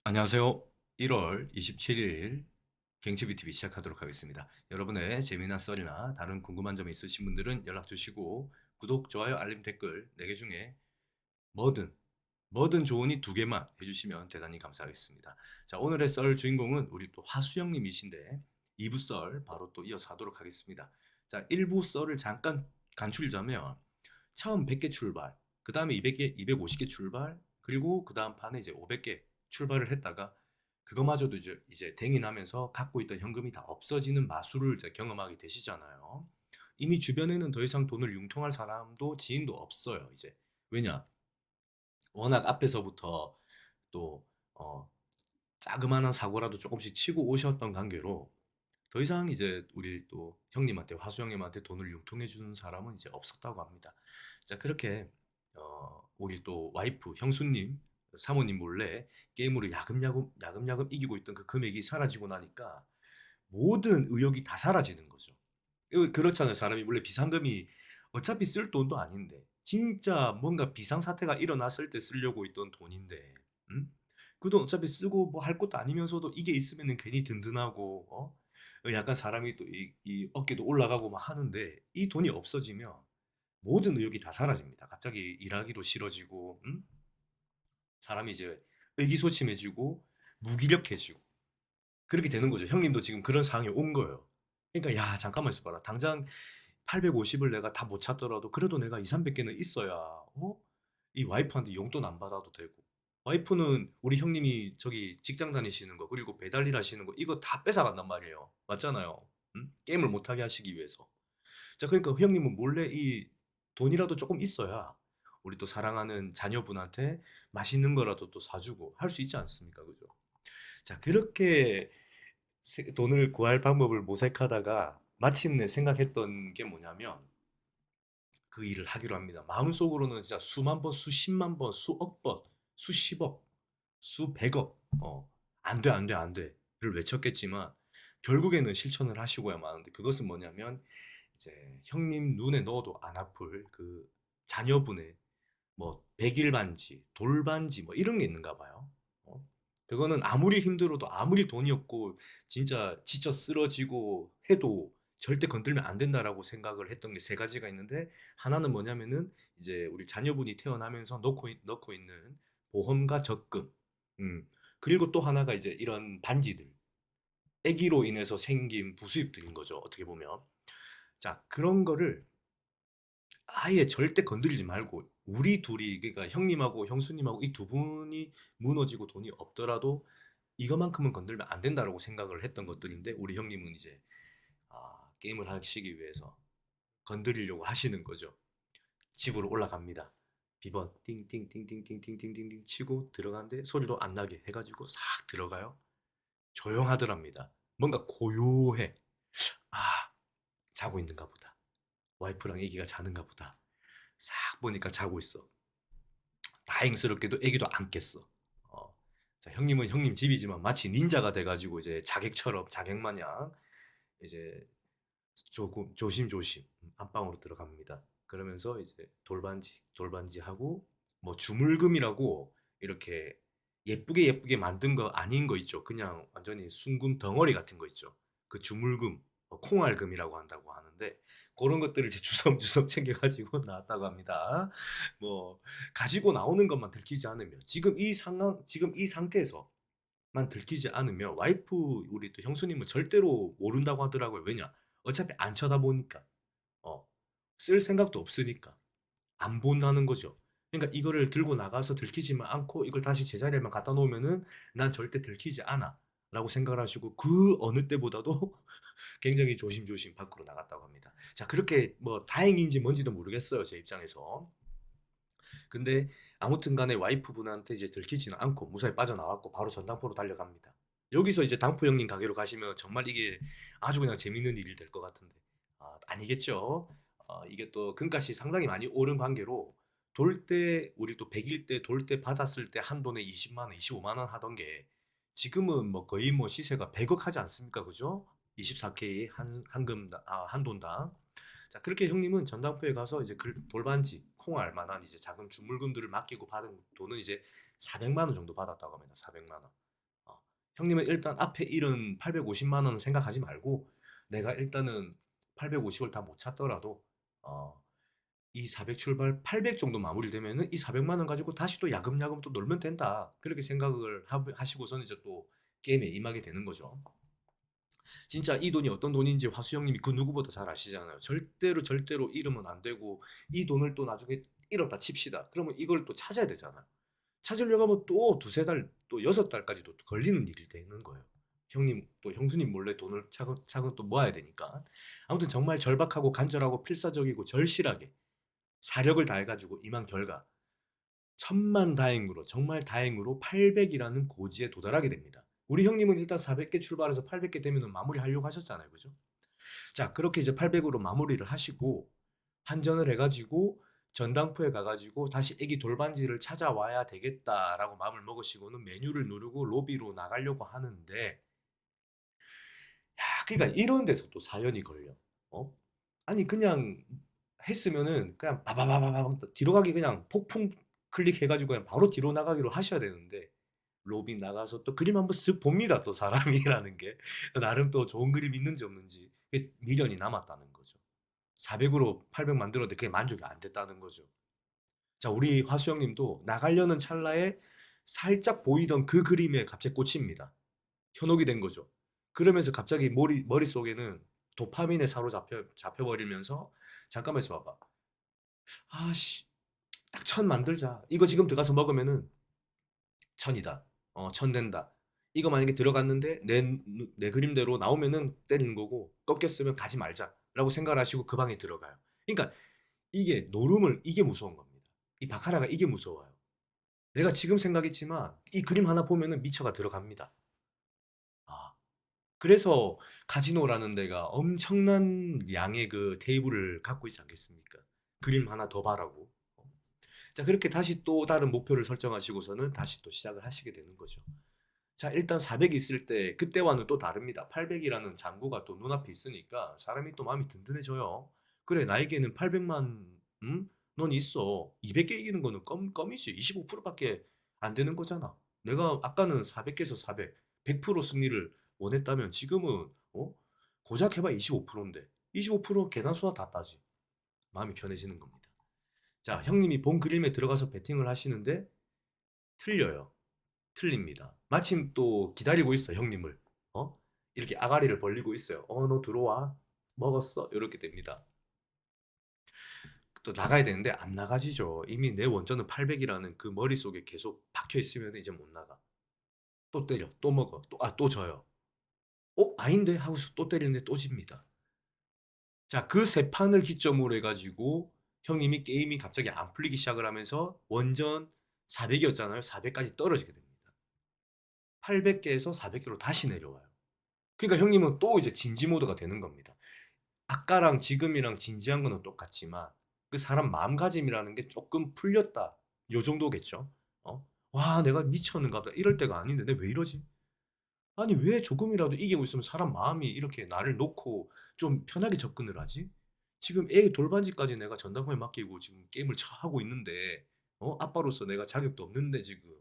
안녕하세요. 1월 27일 갱치비 TV 시작하도록 하겠습니다. 여러분의 재미난 썰이나 다른 궁금한 점이 있으신 분들은 연락 주시고 구독, 좋아요, 알림, 댓글 4개 중에 뭐든 좋으니 2개만 해주시면 대단히 감사하겠습니다. 자, 오늘의 썰 주인공은 우리 또 화수영님이신데 2부 썰 바로 또 이어서 하도록 하겠습니다. 자, 1부 썰을 잠깐 간추리자면 처음 100개 출발, 그 다음에 200개, 250개 출발, 그리고 그 다음 판에 이제 500개 출발을 했다가 그거마저도 이제 댕이 나면서 갖고 있던 현금이 다 없어지는 마술을 이제 경험하게 되시잖아요. 이미 주변에는 더 이상 돈을 융통할 사람도 지인도 없어요, 이제. 왜냐? 워낙 앞에서부터 또, 자그마한 사고라도 조금씩 치고 오셨던 관계로 더 이상 이제 우리 또 형님한테, 화수 형님한테 돈을 융통해 주는 사람은 이제 없었다고 합니다. 자, 그렇게 우리 또 와이프, 형수님, 사모님 몰래 게임으로 야금야금 이기고 있던 그 금액이 사라지고 나니까 모든 의욕이 다 사라지는 거죠. 그렇잖아요. 사람이 원래 비상금이 어차피 쓸 돈도 아닌데 진짜 뭔가 비상사태가 일어났을 때 쓰려고 있던 돈인데, 그 돈 어차피 쓰고 뭐 할 것도 아니면서도 이게 있으면은 괜히 든든하고, 약간 사람이 또 이 어깨도 올라가고 막 하는데 이 돈이 없어지면 모든 의욕이 다 사라집니다. 갑자기 일하기도 싫어지고, 사람이 이제 의기소침해지고 무기력해지고 그렇게 되는 거죠. 형님도 지금 그런 상황이 온 거예요. 그러니까 야 잠깐만 있어봐라. 당장 850을 내가 다 못 찾더라도 그래도 내가 2, 300개는 있어야 이 와이프한테 용돈 안 받아도 되고, 와이프는 우리 형님이 저기 직장 다니시는 거 그리고 배달 일 하시는 거 이거 다 뺏어간단 말이에요. 맞잖아요. 게임을 못하게 하시기 위해서. 자, 그러니까 형님은 몰래 이 돈이라도 조금 있어야 우리 또 사랑하는 자녀분한테 맛있는 거라도 또 사주고 할 수 있지 않습니까? 그죠? 자, 그렇게 돈을 구할 방법을 모색하다가 마침내 생각했던 게 뭐냐면 그 일을 하기로 합니다. 마음속으로는 진짜 수만 번, 수십만 번, 수억 번, 수십억, 수백억, 안 돼, 안 돼, 안 돼를 외쳤겠지만 결국에는 실천을 하시고야 마는데, 그것은 뭐냐면 이제 형님 눈에 넣어도 안 아플 그 자녀분의 뭐 백일 반지, 돌반지 뭐 이런 게 있는가 봐요. 어? 그거는 아무리 힘들어도 아무리 돈이 없고 진짜 지쳐 쓰러지고 해도 절대 건들면 안 된다라고 생각을 했던 게 세 가지가 있는데, 하나는 뭐냐면은 이제 우리 자녀분이 태어나면서 넣고 있는 보험과 적금, 음, 그리고 또 하나가 이제 이런 반지들, 아기로 인해서 생긴 부수입들인 거죠, 어떻게 보면. 자, 그런 거를 아예 절대 건드리지 말고 우리 둘이, 그러니까 형님하고 형수님하고 이 두 분이 무너지고 돈이 없더라도 이것만큼은 건들면 안 된다라고 생각을 했던 것들인데, 우리 형님은 이제 게임을 하시기 위해서 건드리려고 하시는 거죠. 집으로 올라갑니다. 비번 띵띵띵띵띵띵띵띵띵 치고 들어가는데 소리도 안 나게 해가지고 싹 들어가요. 조용하더랍니다. 뭔가 고요해. 아, 자고 있는가 보다. 와이프랑 애기가 자는가 보다. 싹 보니까 자고 있어. 다행스럽게도 애기도 안 깼어. 자, 형님은 형님 집이지만 마치 닌자가 돼가지고 이제 자객처럼 자객마냥 이제 조금 조심조심 안방으로 들어갑니다. 그러면서 이제 돌반지 하고 뭐 주물금이라고 이렇게 예쁘게 만든 거 아닌 거 있죠. 그냥 완전히 순금 덩어리 같은 거 있죠. 그 주물금, 콩알금이라고 한다고 하는데 그런 것들을 이제 주섬주섬 챙겨가지고 나왔다고 합니다. 뭐 가지고 나오는 것만 들키지 않으면, 지금 이 상태에서만 들키지 않으면 와이프 우리 또 형수님은 절대로 모른다고 하더라고요. 왜냐? 어차피 안 쳐다보니까. 어, 쓸 생각도 없으니까. 안 본다는 거죠. 그러니까 이거를 들고 나가서 들키지만 않고 이걸 다시 제자리에만 갖다 놓으면은 난 절대 들키지 않아. 라고 생각을 하시고 그 어느 때보다도 굉장히 조심조심 밖으로 나갔다고 합니다. 자, 그렇게 뭐 다행인지 뭔지도 모르겠어요, 제 입장에서. 근데 아무튼 간에 와이프분한테 이제 들키지는 않고 무사히 빠져나왔고 바로 전당포로 달려갑니다. 여기서 이제 당포 형님 가게로 가시면 정말 이게 아주 그냥 재밌는 일이 될 것 같은데, 아니겠죠. 이게 또 금값이 상당히 많이 오른 관계로 돌 때 우리 또 100일 때 돌 때 받았을 때 한 돈에 20만 원, 25만 원 하던 게 지금은 뭐 거의 뭐 시세가 100억 하지 않습니까? 그죠? 24K 한 돈당. 자, 그렇게 형님은 전당포에 가서 이제 돌반지, 콩알 만한 이제 작은 주물금들을 맡기고 받은 돈은 이제 400만 원 정도 받았다고 합니다. 400만 원. 형님은 일단 앞에 일은 850만 원 생각하지 말고 내가 일단은 850을 다 못 찾더라도 어, 이 400 출발 800 정도 마무리되면은 이 400만 원 가지고 다시 또 야금야금 또 놀면 된다. 그렇게 생각을 하시고서는 이제 또 게임에 임하게 되는 거죠. 진짜 이 돈이 어떤 돈인지 화수 형님이 그 누구보다 잘 아시잖아요. 절대로 잃으면 안 되고 이 돈을 또 나중에 잃었다 칩시다. 그러면 이걸 또 찾아야 되잖아요. 찾으려고 하면 또 두세 달, 또 여섯 달까지도 걸리는 일이 되는 거예요. 형님, 또 형수님 몰래 돈을 차근차근 또 모아야 되니까. 아무튼 정말 절박하고 간절하고 필사적이고 절실하게 사력을 다해가지고 임한 결과 천만다행으로 정말 다행으로 800이라는 고지에 도달하게 됩니다. 우리 형님은 일단 400개 출발해서 800개 되면 마무리하려고 하셨잖아요. 그죠? 자, 그렇게 이제 800으로 마무리를 하시고 한전을 해가지고 전당포에 가가지고 다시 애기 돌반지를 찾아와야 되겠다라고 마음을 먹으시고는 메뉴를 누르고 로비로 나가려고 하는데 야, 그러니까 이런 데서 또 사연이 걸려. 어? 아니 그냥 했으면은 그냥 바바바바바 뒤로 가기 그냥 폭풍 클릭해가지고 그냥 바로 뒤로 나가기로 하셔야 되는데 로비 나가서 또 그림 한번 쓱 봅니다. 또 사람이라는 게 나름 또 좋은 그림 있는지 없는지 미련이 남았다는 거죠. 400으로 800 만들었는데 그게 만족이 안 됐다는 거죠. 자, 우리 화수 형님도 나가려는 찰나에 살짝 보이던 그 그림에 갑자기 꽂힙니다. 현혹이 된 거죠. 그러면서 갑자기 머릿속에는 도파민에 잡혀버리면서 잠깐만 있어봐봐. 아씨, 딱 천 만들자. 이거 지금 들어가서 먹으면은 천이다. 천 된다. 이거 만약에 들어갔는데 내 그림대로 나오면은 때리는 거고 꺾였으면 가지 말자. 라고 생각을 하시고 그 방에 들어가요. 그러니까 이게 노름을 이게 무서운 겁니다. 이 바카라가 이게 무서워요. 내가 지금 생각했지만 이 그림 하나 보면은 미쳐가 들어갑니다. 아, 그래서 카지노라는 데가 엄청난 양의 그 테이블을 갖고 있지 않겠습니까? 그림 하나 더 봐라고. 자, 그렇게 다시 또 다른 목표를 설정하시고서는 다시 또 시작을 하시게 되는 거죠. 자, 일단 400이 있을 때 그때와는 또 다릅니다. 800이라는 잔고가 또 눈앞에 있으니까 사람이 또 마음이 든든해져요. 그래, 나에게는 800만 넌 있어. 200개 이기는 거는 껌이지. 25%밖에 안 되는 거잖아. 내가 아까는 400개에서 400, 100% 승리를 원했다면 지금은 고작 해봐 25%인데 25% 계산수와 다 따지. 마음이 편해지는 겁니다. 자, 형님이 본 그림에 들어가서 베팅을 하시는데 틀려요. 틀립니다. 마침 또 기다리고 있어, 형님을. 어? 이렇게 아가리를 벌리고 있어요. 너 들어와. 먹었어? 이렇게 됩니다. 또 나가야 되는데 안 나가지죠. 이미 내 원전은 800이라는 그 머릿속에 계속 박혀 있으면 이제 못 나가. 또 때려, 또 먹어, 또 져요. 아닌데? 하고서 또 때리는데 또 집니다. 자, 그 세 판을 기점으로 해가지고 형님이 게임이 갑자기 안 풀리기 시작을 하면서 원전 400이었잖아요. 400까지 떨어지게 됩니다. 800개에서 400개로 다시 내려와요. 그러니까 형님은 또 이제 진지 모드가 되는 겁니다. 아까랑 지금이랑 진지한 거는 똑같지만 그 사람 마음가짐이라는 게 조금 풀렸다. 요 정도겠죠. 와, 내가 미쳤는가 보다. 이럴 때가 아닌데 내가 왜 이러지? 아니, 왜 조금이라도 이기고 있으면 사람 마음이 이렇게 나를 놓고 좀 편하게 접근을 하지? 지금 애 돌반지까지 내가 전담후에 맡기고 지금 게임을 하고 있는데, 아빠로서 내가 자격도 없는데 지금.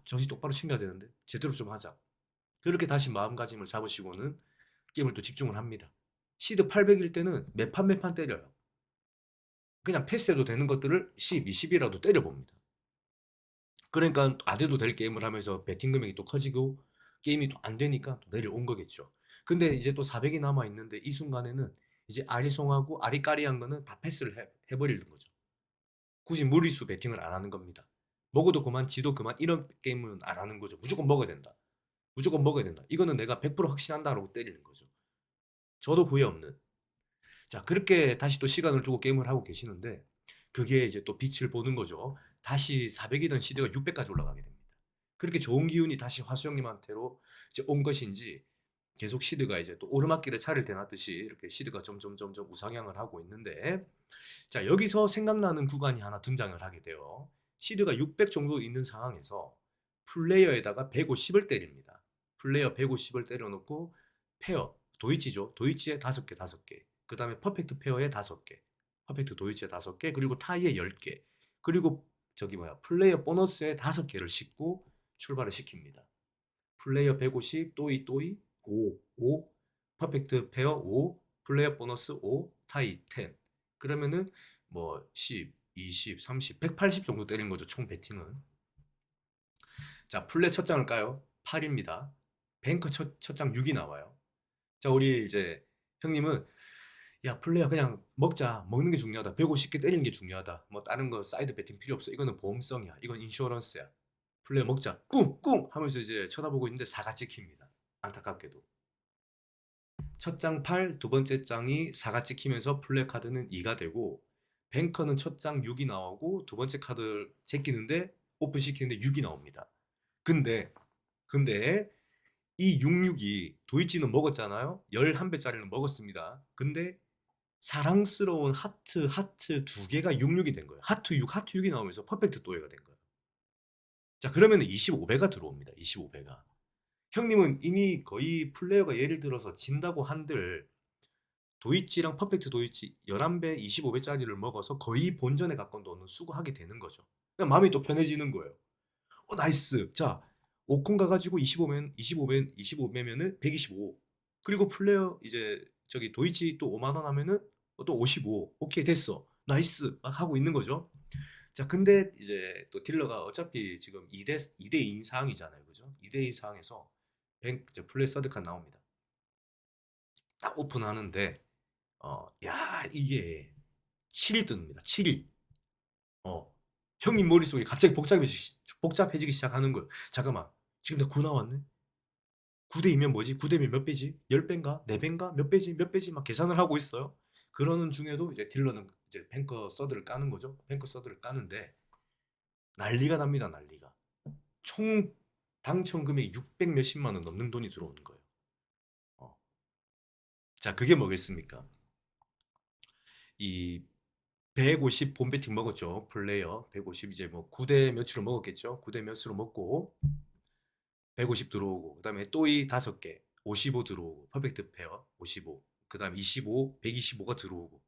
정신 똑바로 챙겨야 되는데. 제대로 좀 하자. 그렇게 다시 마음가짐을 잡으시고는 게임을 또 집중을 합니다. 시드 800일 때는 매판 때려요. 그냥 패스해도 되는 것들을 10, 20이라도 때려봅니다. 그러니까 안 해도 될 게임을 하면서 베팅 금액이 또 커지고 게임이 또 안 되니까 또 내려온 거겠죠. 근데 이제 또 400이 남아 있는데 이 순간에는 이제 아리송하고 아리까리한 거는 다 패스를 해버리는 거죠. 굳이 무리수 베팅을 안 하는 겁니다. 먹어도 그만, 지도 그만 이런 게임은 안 하는 거죠. 무조건 먹어야 된다. 무조건 먹어야 된다. 이거는 내가 100% 확신한다라고 때리는 거죠. 저도 후회 없는. 자, 그렇게 다시 또 시간을 두고 게임을 하고 계시는데 그게 이제 또 빛을 보는 거죠. 다시 400이던 시드가 600까지 올라가게 됩니다. 그렇게 좋은 기운이 다시 화수형님한테로 이제 온 것인지 계속 시드가 이제 또 오르막길에 차를 대놨듯이 이렇게 시드가 점점 우상향을 하고 있는데 자, 여기서 생각나는 구간이 하나 등장을 하게 돼요. 시드가 600 정도 있는 상황에서 플레이어에다가 150을 때립니다. 플레이어 150을 때려놓고 페어, 도이치죠. 도이치에 5개, 5개. 그 다음에 퍼펙트 페어에 5개. 퍼펙트 도이치에 5개. 그리고 타이에 10개. 그리고 플레이어 보너스에 5개를 싣고 출발을 시킵니다. 플레이어 150, 또이 5, 퍼펙트 페어 5, 플레이어 보너스 5, 타이 10. 그러면은 뭐 10, 20, 30, 180 정도 때리는 거죠. 총 배팅은. 자, 플레이 첫 장을 까요. 8입니다. 뱅커 첫 장 6이 나와요. 자, 우리 이제 형님은 야, 플레이어 그냥 먹자. 먹는 게 중요하다. 150개 때리는 게 중요하다. 뭐 다른 거 사이드 베팅 필요 없어. 이거는 보험성이야. 이건 인슈어런스야. 플레이어 먹자. 꿍꿍 하면서 이제 쳐다보고 있는데 사가 찍힙니다. 안타깝게도. 첫 장 8, 두 번째 장이 4가 찍히면서 플레이 카드는 2가 되고 뱅커는 첫 장 6이 나오고 두 번째 카드 제끼는데 오픈시키는데 6이 나옵니다. 근데 근데 이 66이 도이치는 먹었잖아요. 11배짜리는 먹었습니다. 근데 사랑스러운 하트 두 개가 66이 된 거예요. 하트 6이 나오면서 퍼펙트 또해가 된 거예요. 자, 그러면 25배가 들어옵니다. 25배가. 형님은 이미 거의 플레이어가 예를 들어서 진다고 한들 도이치랑 퍼펙트 도이치 11배, 25배짜리를 먹어서 거의 본전에 가까운 돈을 수거하게 되는 거죠. 그냥 마음이 또 편해지는 거예요. 나이스. 자, 5콘 가가지고 25배면은 125. 그리고 플레이어 이제 저기 도이치 또 5만 원 하면은 또 55. 오케이, 됐어. 나이스. 막 하고 있는 거죠. 자, 근데 이제 또 딜러가 어차피 지금 2대2인 상황이잖아요. 그죠? 2대2 상황에서 이제 플레이 서드칸 나옵니다. 딱 오픈하는데 야, 이게 7일 뜹니다. 7일. 형님 머릿속이 갑자기 복잡해지기 시작하는 거예요. 잠깐만. 지금 나 9 나왔네? 9대이면 뭐지? 9대면 몇 배지? 10배인가? 4배인가? 몇 배지? 몇 배지? 막 계산을 하고 있어요. 그러는 중에도 이제 딜러는 이제 뱅커 서드를 까는 거죠. 뱅커 서드를 까는데 난리가 납니다. 난리가. 총 당첨 금액이 600 몇십만 원 넘는 돈이 들어오는 거예요. 어. 자, 그게 뭐겠습니까? 이 150 본배팅 먹었죠. 플레이어 150 이제 뭐 9대 몇으로 먹었겠죠. 9대 몇으로 먹고 150 들어오고 그다음에 또이 5개 55 들어오고 퍼펙트 페어 55 그다음에 25 125가 들어오고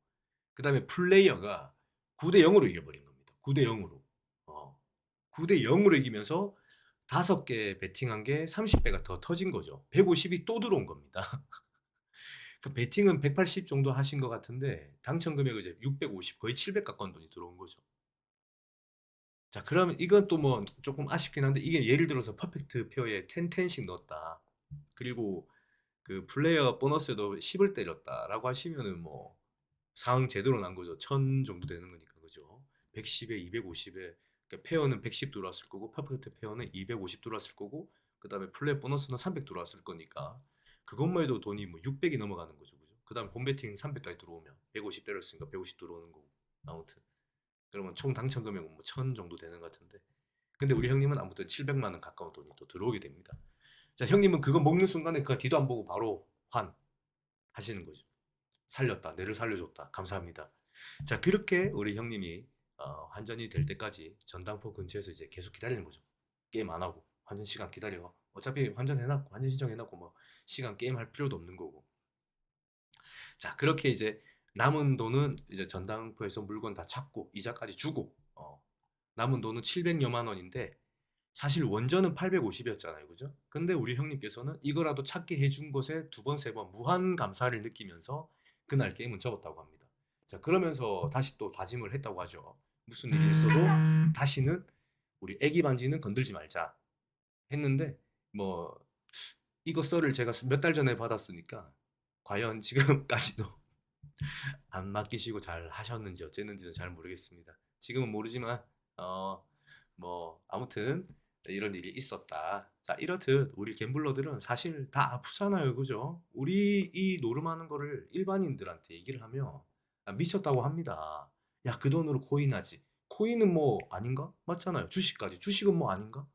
그다음에 플레이어가 9대 0으로 이겨버린 겁니다. 9대 0으로 9대 0으로 이기면서 5개 베팅한 게 30배가 더 터진 거죠. 150이 또 들어온 겁니다. 그 베팅은 180 정도 하신 것 같은데 당첨 금액은 이제 650 거의 700 가까운 돈이 들어온 거죠. 자, 그러면 이건 또 뭐 조금 아쉽긴 한데 이게 예를 들어서 퍼펙트 페어에 10씩 넣었다. 그리고 그 플레이어 보너스에도 10을 때렸다라고 하시면은 뭐 상황 제대로 난 거죠. 1000 정도 되는 거니까 그죠? 110에 250에 그러니까 페어는 110 들어왔을 거고 퍼펙트 페어는 250 들어왔을 거고 그다음에 플레이 보너스는 300 들어왔을 거니까 그것만 해도 돈이 뭐 600이 넘어가는 거죠. 그죠? 그다음 홈배팅 300까지 들어오면 150 때렸으니까 150 들어오는 거고 아무튼 그러면 총 당첨 금액은 뭐 1000 정도 되는 것 같은데 근데 우리 형님은 아무튼 700만 원 가까운 돈이 또 들어오게 됩니다. 자, 형님은 그거 먹는 순간에 그 뒤도 안 보고 바로 하시는 거죠. 살렸다. 내를 살려줬다. 감사합니다. 자, 그렇게 우리 형님이 환전이 될 때까지 전당포 근처에서 이제 계속 기다리는 거죠. 게임 안 하고 환전 시간 기다려. 어차피 환전해놨고 환전 신청해놨고 뭐 시간 게임 할 필요도 없는 거고. 자, 그렇게 이제 남은 돈은 이제 전당포에서 물건 다 찾고 이자까지 주고 남은 돈은 700여만 원인데 사실 원전은 850이었잖아요. 그죠? 근데 우리 형님께서는 이거라도 찾게 해준 것에 두 번, 세 번 무한 감사를 느끼면서 그날 게임은 접었다고 합니다. 자, 그러면서 다시 또 다짐을 했다고 하죠. 무슨 일이 있어도 다시는 우리 애기 반지는 건들지 말자 했는데 뭐 이거 썰을 제가 몇 달 전에 받았으니까 과연 지금까지도 안 맡기시고 잘 하셨는지 어쨌는지는 잘 모르겠습니다. 지금은 모르지만 뭐 아무튼 이런 일이 있었다. 자, 이렇듯 우리 갬블러들은 사실 다 아프잖아요. 그죠? 우리 이 노름하는 거를 일반인들한테 얘기를 하면 미쳤다고 합니다. 야, 그 돈으로 코인 하지. 코인은 뭐 아닌가? 맞잖아요. 주식까지. 주식은 뭐 아닌가?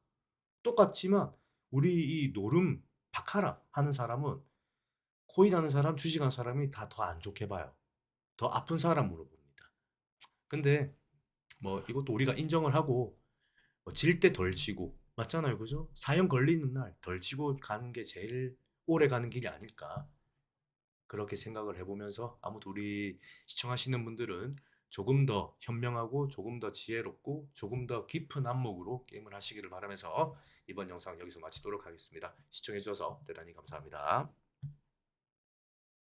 똑같지만 우리 이 노름 바카라 하는 사람은 코인 하는 사람, 주식 하는 사람이 다 더 안 좋게 봐요. 더 아픈 사람으로 봅니다. 근데 뭐 이것도 우리가 인정을 하고 질 때 덜 치고 맞잖아요. 그죠? 사형 걸리는 날 덜 치고 가는 게 제일 오래 가는 길이 아닐까 그렇게 생각을 해보면서 아무튼 우리 시청하시는 분들은 조금 더 현명하고 조금 더 지혜롭고 조금 더 깊은 안목으로 게임을 하시기를 바라면서 이번 영상 여기서 마치도록 하겠습니다. 시청해 주셔서 대단히 감사합니다.